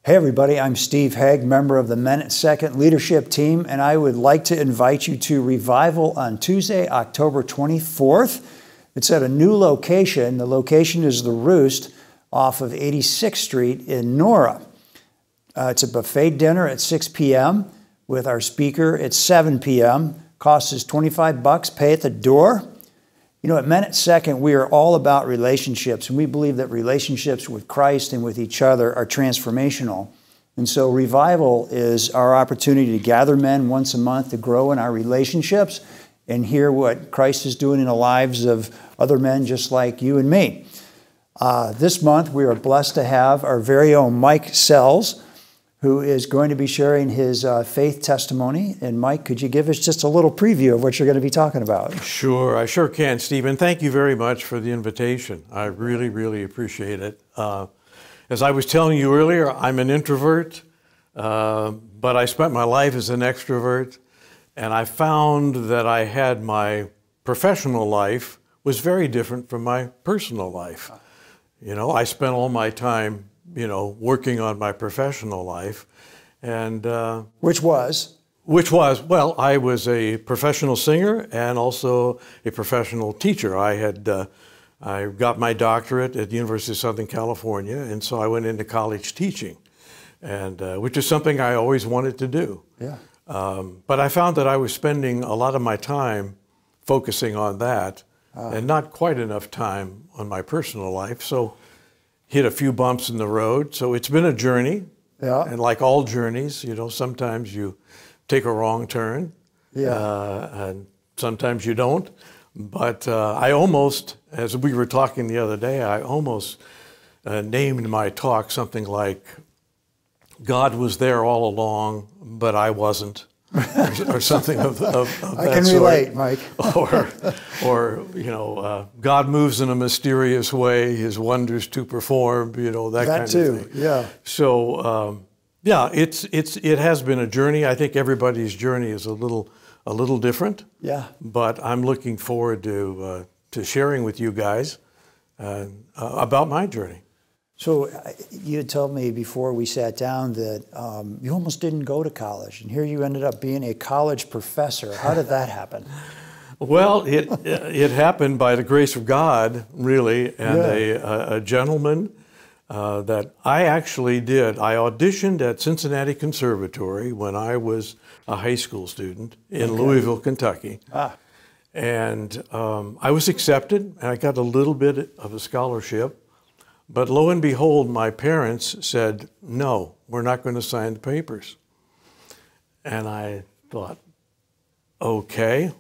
Hey everybody, I'm Steve Haig, member of the Men Second leadership team, and I would like to invite you to Revival on Tuesday, October 24th. It's at a new location. The location is the Roost off of 86th Street in Nora. It's a buffet dinner at 6 p.m. with our speaker at 7 p.m. Cost is $25, pay at the door. You know, at Men Second, we are all about relationships, and we believe that relationships with Christ and with each other are transformational. And so Revival is our opportunity to gather men once a month to grow in our relationships and hear what Christ is doing in the lives of other men just like you and me. This month, we are blessed to have our very own Mike Sells, who is going to be sharing his faith testimony. And Mike, could you give us just a little preview of what you're going to be talking about? Sure, I sure can, Stephen. Thank you very much for the invitation. I really, really appreciate it. As I was telling you earlier, I'm an introvert, but I spent my life as an extrovert, and I found that I had my professional life was very different from my personal life. You know, I spent all my time working on my professional life. And Which was, well, I was a professional singer and also a professional teacher. I got my doctorate at the University of Southern California, and so I went into college teaching, and which is something I always wanted to do. Yeah. But I found that I was spending a lot of my time focusing on that and not quite enough time on my personal life. So hit a few bumps in the road. So it's been a journey. Yeah. And like all journeys, sometimes you take a wrong turn. Yeah. And sometimes you don't. But I almost, as we were talking the other day, I almost named my talk something like, God was there all along, but I wasn't. or something of that sort. I can relate, Mike. or God moves in a mysterious way, His wonders to perform, that kind of thing. That too, yeah. So, yeah, it has been a journey. I think everybody's journey is a little different. Yeah. But I'm looking forward to sharing with you guys about my journey. So you had told me before we sat down that you almost didn't go to college, and here you ended up being a college professor. How did that happen? Well, it happened by the grace of God, really, and a gentleman that I actually did. I auditioned at Cincinnati Conservatory when I was a high school student in Louisville, Kentucky. And I was accepted, and I got a little bit of a scholarship. But lo and behold, my parents said, no, we're not going to sign the papers. And I thought, okay,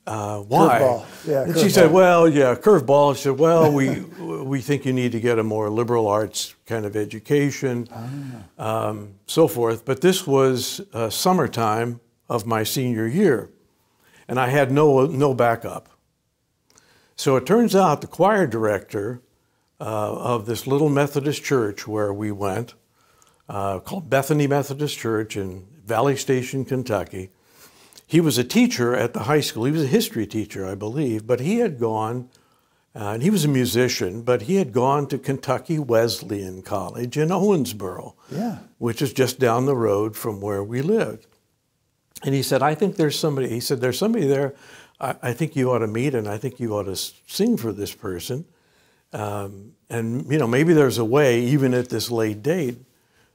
why? Curveball. Yeah, and she said, well, yeah, curveball. She said, well, we think you need to get a more liberal arts kind of education, so forth. But this was summertime of my senior year, and I had no backup. So it turns out the choir director of this little Methodist church where we went, called Bethany Methodist Church in Valley Station, Kentucky. He was a teacher at the high school. He was a history teacher, I believe, but he had gone, and he was a musician, but he had gone to Kentucky Wesleyan College in Owensboro, which is just down the road from where we lived. And he said, I think there's somebody, he said, there's somebody there I think you ought to meet, and I think you ought to sing for this person. And maybe there's a way, even at this late date,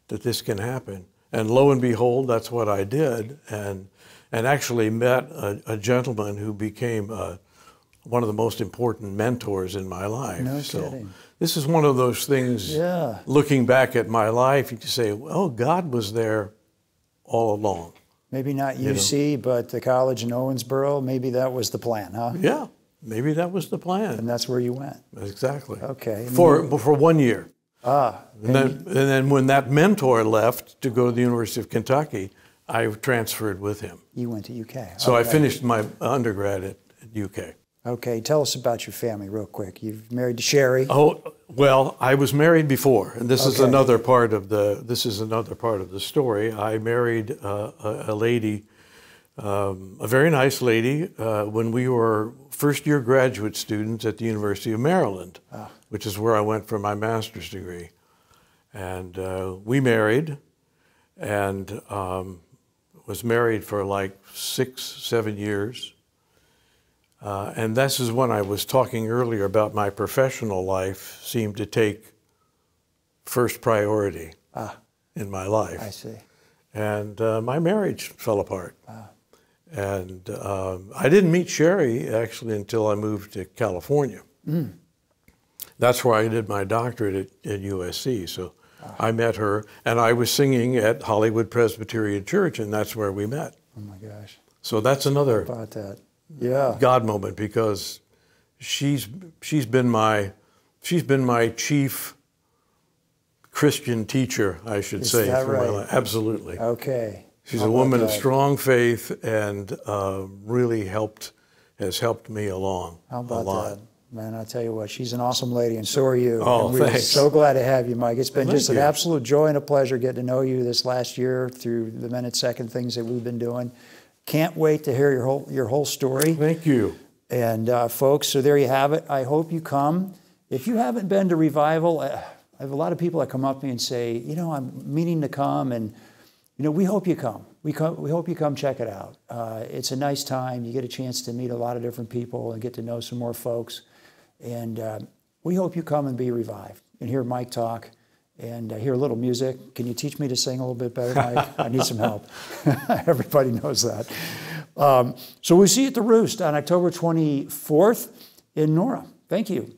that this can happen. And lo and behold, that's what I did, and actually met a gentleman who became one of the most important mentors in my life. No so kidding. This is one of those things, looking back at my life, you can say, well, God was there all along. Maybe not UC, but the college in Owensboro, maybe that was the plan, huh? Yeah. Maybe that was the plan. And that's where you went. Exactly. Okay. For 1 year. And then when that mentor left to go to the University of Kentucky, I transferred with him. You went to UK. So I finished my undergrad at UK. Okay. Tell us about your family real quick. You're married to Sherry. Oh, well, I was married before, and this is another part of the story. I married a lady, a very nice lady, when we were first-year graduate students at the University of Maryland, which is where I went for my master's degree. And we married, and was married for like 6, 7 years. And this is when I was talking earlier about my professional life seemed to take first priority in my life. I see. And my marriage fell apart. And I didn't meet Sherry, actually, until I moved to California. That's where I did my doctorate at USC. So I met her, and I was singing at Hollywood Presbyterian Church, and that's where we met. Oh, my gosh. So that's another About that. Yeah. God moment, because she's been my chief Christian teacher, I should say, that for my right? life. Absolutely. Okay. She's How a about woman of that? strong faith, and really has helped me along How a about lot. that? Man, I tell you what, she's an awesome lady, and so are you. Oh, and we're thanks. so glad to have you, Mike. It's been Thank just an you. absolute joy and a pleasure getting to know you this last year through the Men Second things that we've been doing. Can't wait to hear your whole story. Thank you. And folks, so there you have it. I hope you come. If you haven't been to Revival, I have a lot of people that come up to me and say, you know, I'm meaning to come, and you know, we hope you come. We hope you come check it out. It's a nice time. You get a chance to meet a lot of different people and get to know some more folks. And we hope you come and be revived and hear Mike talk and hear a little music. Can you teach me to sing a little bit better, Mike? I need some help. Everybody knows that. So we'll see you at the Roost on October 24th in Nora. Thank you.